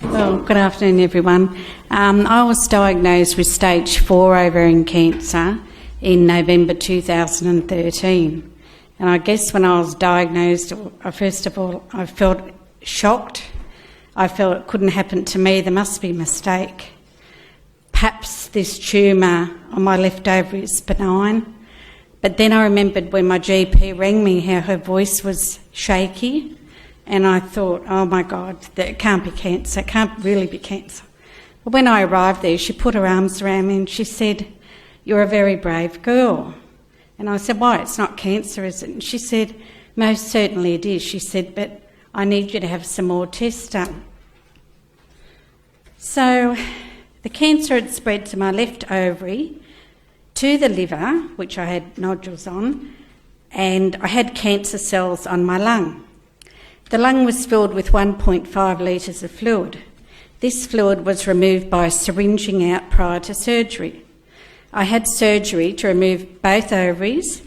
Well, good afternoon, everyone. I was diagnosed with stage 4 ovarian cancer in November 2013. And I guess when I was diagnosed, first of all, I felt shocked. I felt it couldn't happen to me. There must be a mistake. Perhaps this tumour on my left ovary is benign. But then I remembered when my GP rang me how her voice was shaky. And I thought, oh my God, that it can't be cancer, it can't really be cancer. But when I arrived there, she put her arms around me and she said, "You're a very brave girl." And I said, "Why? It's not cancer, is it?" And she said, "Most certainly it is." She said, "But I need you to have some more tests done." So the cancer had spread to my left ovary, to the liver, which I had nodules on, and I had cancer cells on my lung. The lung was filled with 1.5 litres of fluid. This fluid was removed by syringing out prior to surgery. I had surgery to remove both ovaries.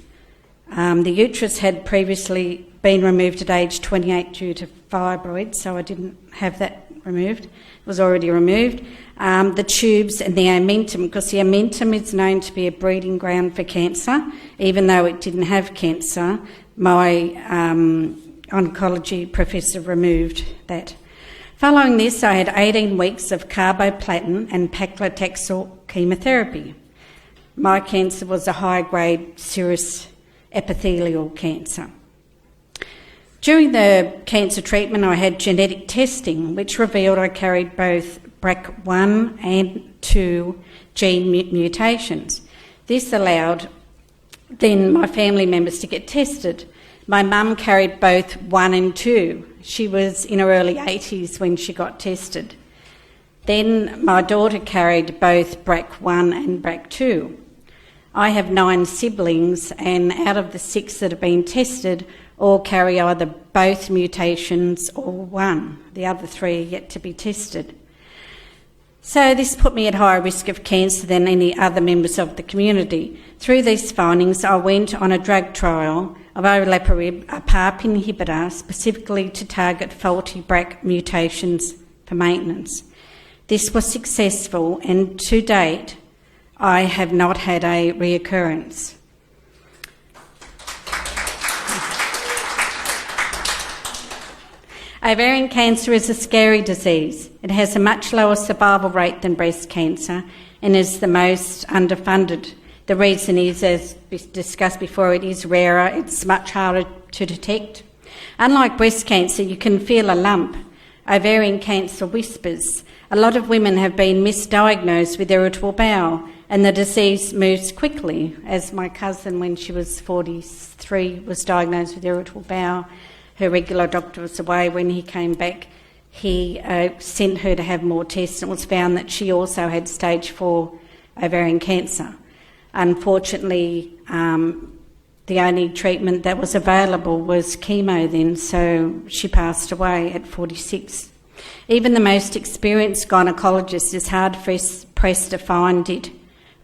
The uterus had previously been removed at age 28 due to fibroids, so I didn't have that removed. It was already removed. The tubes and the omentum, because the omentum is known to be a breeding ground for cancer, even though it didn't have cancer. My oncology professor removed that. Following this, I had 18 weeks of carboplatin and paclitaxel chemotherapy. My cancer was a high-grade serous epithelial cancer. During the cancer treatment, I had genetic testing, which revealed I carried both BRCA1 and 2 gene mutations. This allowed then my family members to get tested. My mum carried both 1 and 2. She was in her early 80s when she got tested. Then my daughter carried both BRCA1 and BRCA2. I have 9 siblings, and out of the 6 that have been tested, all carry either both mutations or 1. The other 3 are yet to be tested. So this put me at higher risk of cancer than any other members of the community. Through these findings, I went on a drug trial of olaparib, a PARP inhibitor, specifically to target faulty BRCA mutations for maintenance. This was successful, and to date, I have not had a reoccurrence. Ovarian cancer is a scary disease. It has a much lower survival rate than breast cancer and is the most underfunded. The reason is, as discussed before, it is rarer, it's much harder to detect. Unlike breast cancer, you can feel a lump. Ovarian cancer whispers. A lot of women have been misdiagnosed with irritable bowel, and the disease moves quickly, as my cousin, when she was 43, was diagnosed with irritable bowel. Her regular doctor was away. When he came back, he sent her to have more tests, and it was found that she also had stage 4 ovarian cancer. Unfortunately, the only treatment that was available was chemo then, so she passed away at 46. Even the most experienced gynaecologist is hard pressed to find it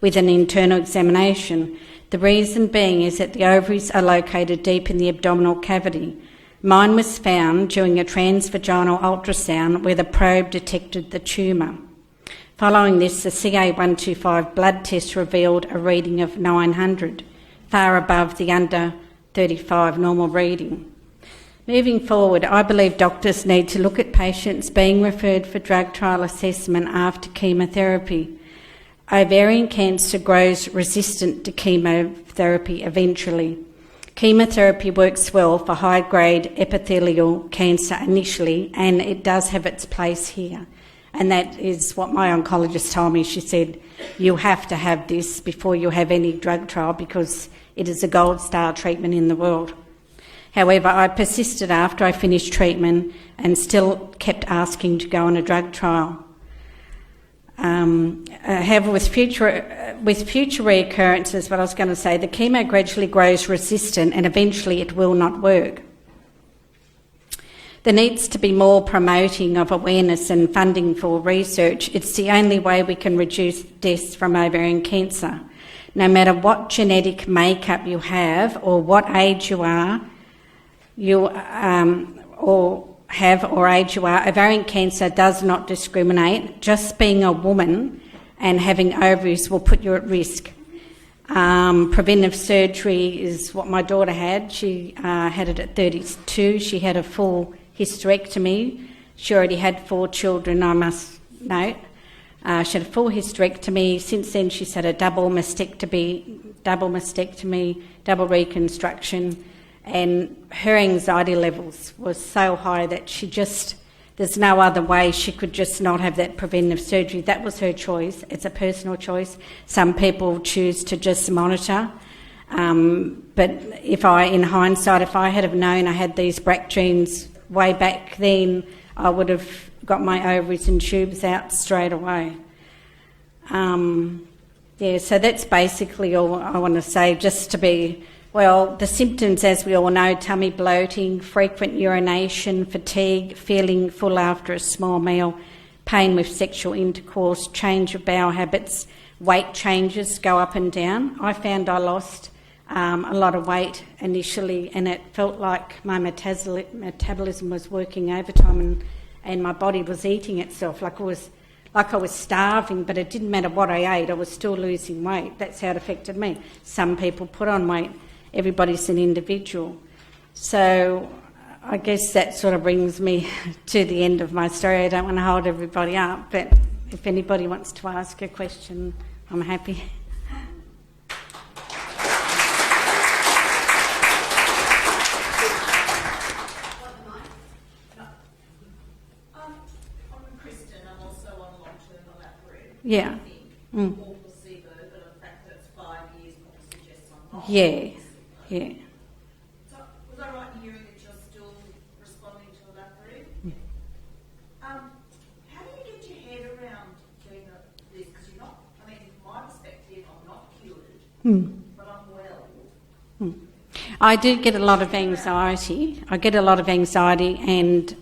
with an internal examination. The reason being is that the ovaries are located deep in the abdominal cavity. Mine was found during a transvaginal ultrasound where the probe detected the tumour. Following this, the CA125 blood test revealed a reading of 900, far above the under 35 normal reading. Moving forward, I believe doctors need to look at patients being referred for drug trial assessment after chemotherapy. Ovarian cancer grows resistant to chemotherapy eventually. Chemotherapy works well for high-grade epithelial cancer initially, and it does have its place here. And that is what my oncologist told me. She said, "You have to have this before you have any drug trial because it is a gold star treatment in the world." However, I persisted after I finished treatment and still kept asking to go on a drug trial. However, with future reoccurrences, what I was going to say, the chemo gradually grows resistant and eventually it will not work. There needs to be more promoting of awareness and funding for research. It's the only way we can reduce deaths from ovarian cancer. No matter what genetic makeup you have or what age you are, or have or age you are, ovarian cancer does not discriminate. Just being a woman and having ovaries will put you at risk. Preventive surgery is what my daughter had. She had it at 32. She had a full hysterectomy. She already had 4 children, I must note. She had a full hysterectomy. Since then, she's had a double mastectomy, double reconstruction, and her anxiety levels was so high that there's no other way she could just not have that preventive surgery. That was her choice. It's a personal choice. Some people choose to just monitor. But in hindsight, if I had have known I had these BRCA genes way back then, I would have got my ovaries and tubes out straight away. So that's basically all I want to say, just to be, the symptoms, as we all know, tummy bloating, frequent urination, fatigue, feeling full after a small meal, pain with sexual intercourse, change of bowel habits, weight changes, go up and down. I found I lost a lot of weight initially, and it felt like my metabolism was working overtime, and my body was eating itself like I was starving, but it didn't matter what I ate, I was still losing weight. That's how it affected me. Some people put on weight. Everybody's an individual. So I guess that sort of brings me to the end of my story. I don't want to hold everybody up, but if anybody wants to ask a question, I'm happy. Yeah. Or placebo, but in fact that's 5 years probably suggests I'm not. Yeah. So was I right in hearing that you're still responding to olaparib? Yeah. How do you get your head around doing this? Because you're not, from my perspective, I'm not cured, but I'm well. I do get a lot of anxiety. And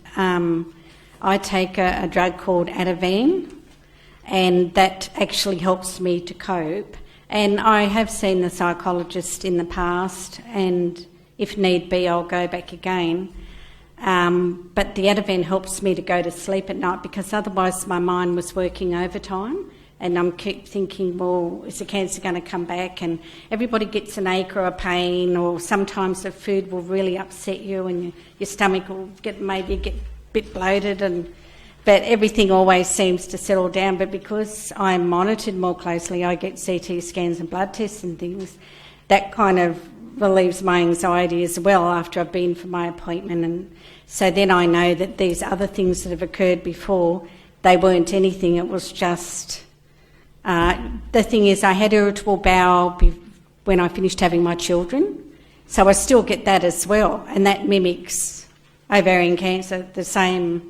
I take a drug called Ativan, and that actually helps me to cope. And I have seen the psychologist in the past, and if need be, I'll go back again. But the Ativan helps me to go to sleep at night, because otherwise my mind was working overtime, and I'm keep thinking, well, is the cancer going to come back? And everybody gets an ache or a pain, or sometimes the food will really upset you, and your stomach will maybe get a bit bloated, but everything always seems to settle down. But because I'm monitored more closely, I get CT scans and blood tests and things, that kind of relieves my anxiety as well after I've been for my appointment. And so then I know that these other things that have occurred before, they weren't anything. It was just... the thing is, I had irritable bowel when I finished having my children, so I still get that as well, and that mimics ovarian cancer, the same...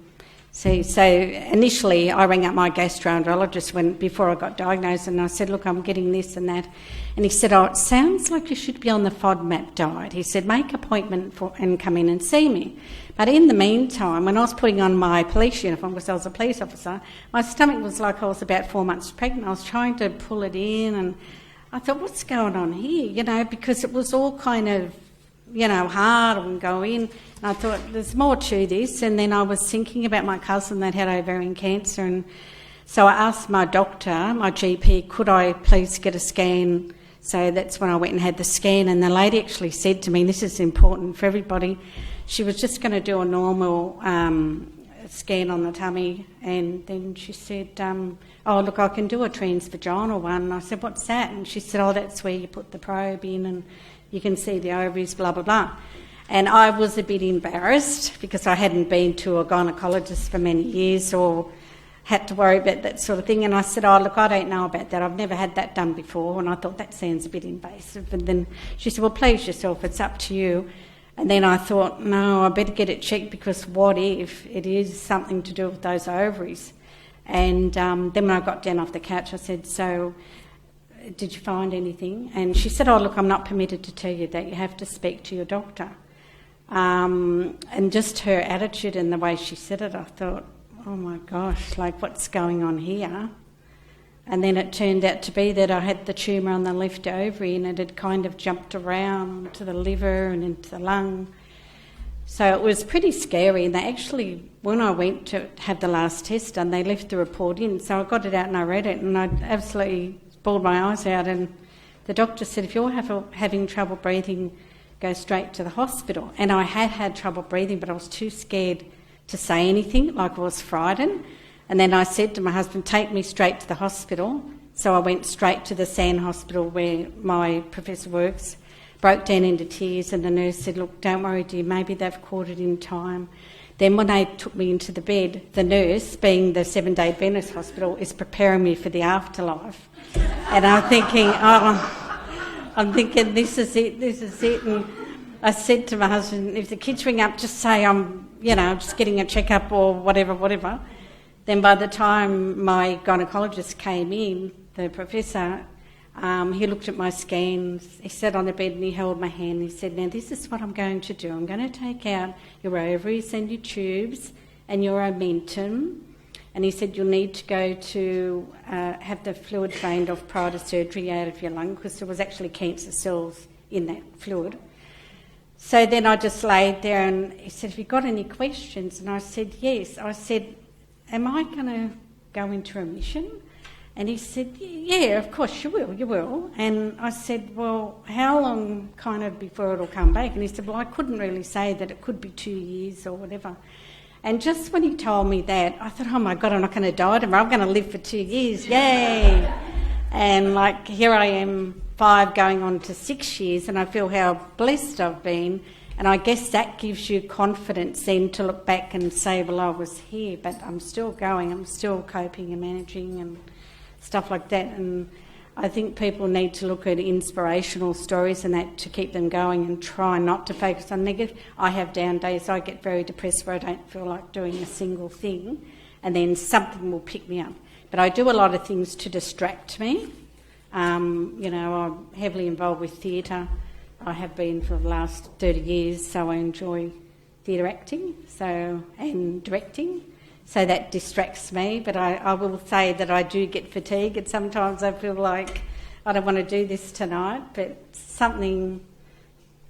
So initially I rang up my gastroenterologist before I got diagnosed, and I said, look, I'm getting this and that. And he said, it sounds like you should be on the FODMAP diet. He said, make appointment and come in and see me. But in the meantime, when I was putting on my police uniform, because I was a police officer, my stomach was like I was about 4 months pregnant. I was trying to pull it in, and I thought, what's going on here? Because it was all kind of, hard and go in. And I thought, there's more to this. And then I was thinking about my cousin that had ovarian cancer. And so I asked my doctor, my GP, could I please get a scan? So that's when I went and had the scan. And the lady actually said to me, this is important for everybody, she was just going to do a normal scan on the tummy. And then she said, oh, look, I can do a transvaginal one. And I said, what's that? And she said, oh, that's where you put the probe in and you can see the ovaries, blah, blah, blah. And I was a bit embarrassed because I hadn't been to a gynaecologist for many years or had to worry about that sort of thing. And I said, oh, look, I don't know about that. I've never had that done before. And I thought, that sounds a bit invasive. And then she said, well, please yourself, it's up to you. And then I thought, no, I better get it checked, because what if it is something to do with those ovaries? And then when I got down off the couch, I said, so did you find anything? And she said, oh, look, I'm not permitted to tell you that. You have to speak to your doctor. And just her attitude and the way she said it, I thought, oh my gosh, like what's going on here? And then it turned out to be that I had the tumour on the left ovary, and it had kind of jumped around to the liver and into the lung. So it was pretty scary, and they actually, when I went to have the last test done, they left the report in, so I got it out and I read it, and I absolutely bawled my eyes out, and the doctor said, if you're having trouble breathing, go straight to the hospital. And I had trouble breathing, but I was too scared to say anything, like I was frightened. And then I said to my husband, take me straight to the hospital. So I went straight to the Sand Hospital where my professor works, broke down into tears, and the nurse said, look, don't worry, dear, maybe they've caught it in time. Then when they took me into the bed, the nurse, being the Seventh-day Adventist Hospital, is preparing me for the afterlife. And I'm thinking, this is it. And I said to my husband, if the kids ring up, just say I'm just getting a checkup or whatever. Then by the time my gynaecologist came in, the professor, he looked at my scans, he sat on the bed and he held my hand and he said, now this is what I'm going to do. I'm going to take out your ovaries and your tubes and your omentum. And he said, you'll need to go to have the fluid drained off prior to surgery out of your lung, because there was actually cancer cells in that fluid. So then I just laid there and he said, have you got any questions? And I said, yes. I said, am I going to go into remission? And he said, yeah, of course you will. And I said, well, how long kind of before it'll come back? And he said, well, I couldn't really say that, it could be 2 years or whatever. And just when he told me that, I thought, oh my God, I'm not going to die tomorrow, I'm going to live for 2 years, yay! And like, here I am, 5 going on to 6 years, and I feel how blessed I've been. And I guess that gives you confidence then to look back and say, well, I was here, but I'm still going, I'm still coping and managing and stuff like that. And I think people need to look at inspirational stories and that to keep them going and try not to focus on negative. I have down days, I get very depressed where I don't feel like doing a single thing, and then something will pick me up. But I do a lot of things to distract me. I'm heavily involved with theatre. I have been for the last 30 years, so I enjoy theatre acting and directing. So that distracts me, but I will say that I do get fatigued, and sometimes I feel like I don't want to do this tonight, but something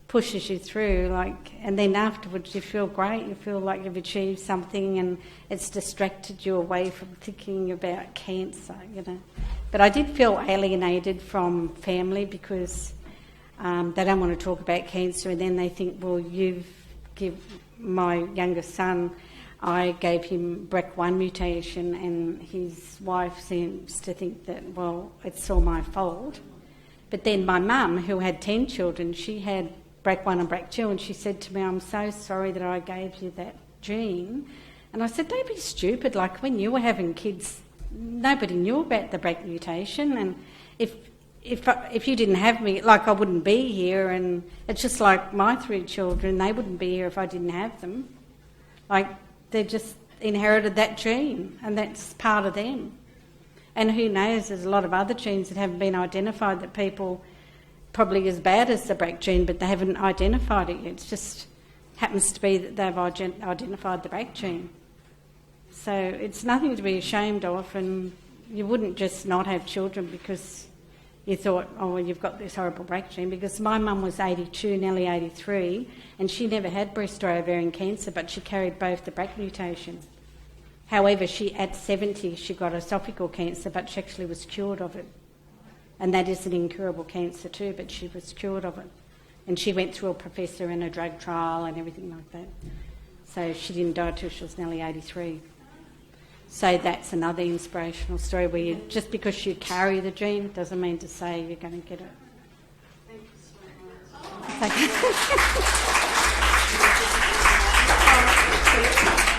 pushes you through, and then afterwards you feel great, you feel like you've achieved something and it's distracted you away from thinking about cancer, But I did feel alienated from family because they don't want to talk about cancer, and then they think, well, my youngest son, I gave him BRCA1 mutation, and his wife seems to think that, well, it's all my fault. But then my mum, who had 10 children, she had BRCA1 and BRCA2, and she said to me, I'm so sorry that I gave you that gene. And I said, don't be stupid. Like, when you were having kids, nobody knew about the BRCA mutation, and if you didn't have me, I wouldn't be here, and it's just like my 3 children, they wouldn't be here if I didn't have them. They just inherited that gene, and that's part of them. And who knows, there's a lot of other genes that haven't been identified that people probably as bad as the BRCA gene, but they haven't identified it yet. It just happens to be that they've identified the BRCA gene. So it's nothing to be ashamed of, and you wouldn't just not have children because you thought, oh, well, you've got this horrible BRCA gene, because my mum was 82, nearly 83, and she never had breast or ovarian cancer, but she carried both the BRCA mutation. However, at 70, she got esophageal cancer, but she actually was cured of it. And that is an incurable cancer too, but she was cured of it. And she went through a professor and a drug trial and everything like that. So she didn't die till she was nearly 83. So that's another inspirational story where just because you carry the gene doesn't mean to say you're going to get it. Thank you so much.